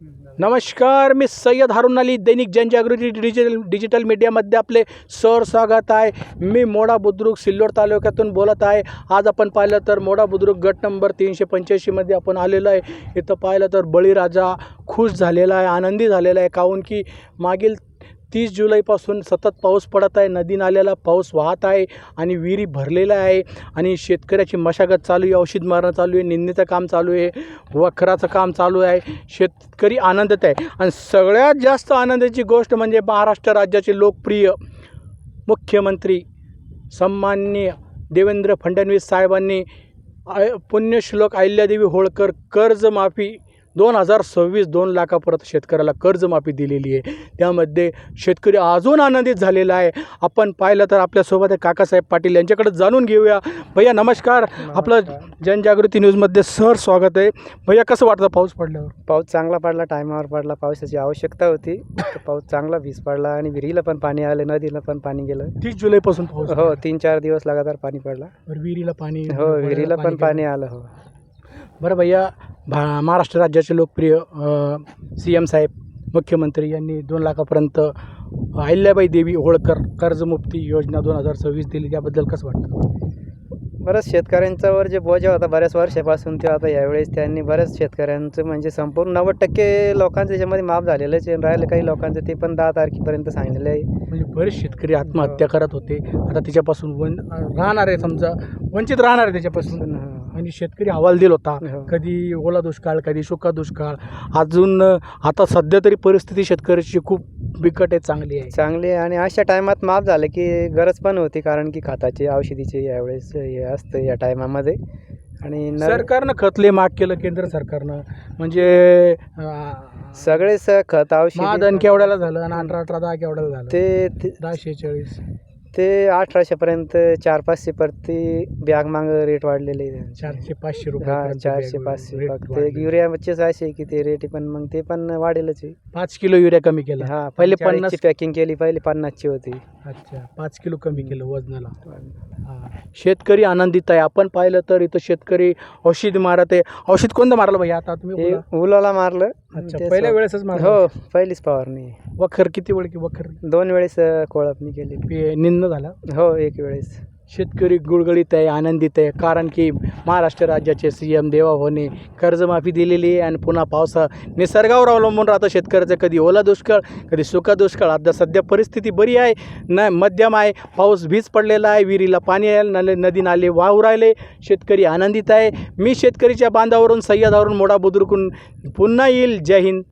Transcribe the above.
नमस्कार, मी सय्यद हारून अली, दैनिक जनजागृती डिजिटल मीडियामध्ये आपले स्वागत आहे. मी मोडा बुद्रुक सिल्लोड तालुक्यातून बोलत आहे. आज आपण पाहिलं तर मोडा बुद्रुक गट नंबर 385मध्ये आपण आलेलो आहे. इथं पाहिलं तर बळीराजा खुश झालेला आहे, आनंदी झालेला आहे. काहून की मागील 30 जुलैपासून सतत पाऊस पडत आहे, नदी नाल्याला पाऊस वाहत आहे आणि विहिरी भरलेल्या आहे आणि शेतकऱ्याची मशागत चालू आहे, औषध मारणं चालू आहे, निंदणीचं काम चालू आहे, वखराचं काम चालू आहे. शेतकरी आनंदित आहे आणि सगळ्यात जास्त आनंदाची गोष्ट म्हणजे महाराष्ट्र राज्याचे लोकप्रिय मुख्यमंत्री सन्माननीय देवेंद्र फडणवीस साहेबांनी पुण्यश्लोक अहिल्यादेवी होळकर कर्जमाफी 2026 2 लाखापर्यंत शेतकऱ्याला कर्जमाफी दिलेली आहे. त्यामध्ये शेतकरी अजून आनंदित झालेला आहे. आपण पाहिलं तर आपल्यासोबत आहे काकासाहेब पाटील, यांच्याकडे जाणून घेऊया. भैया नमस्कार. आपलं जनजागृती न्यूजमध्ये स्वागत आहे. भैया कसं वाटतं पाऊस पडल्यावर? पाऊस चांगला पडला, टायमावर पडला. पावसाची आवश्यकता होती. पाऊस चांगला वीज पडला आणि विहिरीला पण पाणी आलं, नदीला पण पाणी गेलं. 30 जुलैपासून पाऊस? हो, 3-4 दिवस लगातार पाणी पडला. विहिरीला पाणी? हो, विहिरीला पण पाणी आलं. हो. बरं भैया, महाराष्ट्र राज्याचे लोकप्रिय CM साहेब मुख्यमंत्री यांनी 2 लाखापर्यंत अहिल्याबाई देवी होळकर कर्जमुक्ती योजना 2026 दिली, त्याबद्दल कसं वाटतं? बऱ्याच शेतकऱ्यांच्यावर जे बोजा होता बऱ्याच वर्षापासून, ते आता यावेळेस त्यांनी बऱ्याच शेतकऱ्यांचं म्हणजे संपूर्ण 90% लोकांचं याच्यामध्ये माफ झालेलंच आहे. राहिलं काही लोकांचं ते पण 10 तारखेपर्यंत सांगितलेलं आहे. म्हणजे बरेच शेतकरी आत्महत्या करत होते, आता त्याच्यापासून राहणार आहे, समजा वंचित राहणार आहे त्याच्यापासून. आणि शेतकरी अहवाल दिला होता, कधी ओला दुष्काळ, कधी सुका दुष्काळ. अजून आता सध्या तरी परिस्थिती शेतकऱ्याची खूप बिकट आहे, चांगली आहे. आणि अशा टायमात माफ झालं की गरज पण होती, कारण की खताची औषधीची यावेळेस हे असतं या टायमामध्ये. आणि सरकारनं खतले माफ केलं, केंद्र सरकारनं. म्हणजे सगळेच खत औषध महाधन केवढ्याला झालं आणि 18-10 केवढ्याला झालं? ते 1046 ते 1800पर्यंत 400-500 प्रति बॅग माग रेट वाढलेले. 400-500 रुपये. 400-500 फक्त युरियाचेच असे की ते रेट पण मग ते पण वाढेलच आहे. 5 किलो युरिया कमी केला. हा, पहिले 50ची पॅकिंग केली, पहिले 50ची होती. अच्छा, 5 किलो कमी केलं वजनाला. शेतकरी आनंदित आहे. आपण पाहिलं तर इथं शेतकरी औषध मारत आहे. औषध कोणतं मारलं भाई आता तुम्ही? उलाला मारलं. अच्छा, पहिल्या वेळेसच मारलं? हो, पहिलीच फवारणी. वखर किती वेळ की वखर? 2 वेळेस कोळपणी केली. निंद झाला? हो, 1 वेळेस. शेतकरी गुळगुळीत आहे, आनंदित आहे, कारण की महाराष्ट्र राज्याचे CM देवाभाऊने कर्जमाफी दिलेली आहे आणि पुन्हा पावसा निसर्गावर अवलंबून राहतं शेतकऱ्याचं. कधी ओला दुष्काळ, कधी सुका दुष्काळ. आता सध्या परिस्थिती बरी आहे, मध्यम आहे. पाऊस भीज पडलेला आहे, विहिरीला पाणी आहे, नदी नाले वाहू राहिले. शेतकरी आनंदित आहे. मी शेतकरीच्या बांधावरून सय्यद हारून मोडा बुद्रुकून पुन्हा येईल. जय हिंद.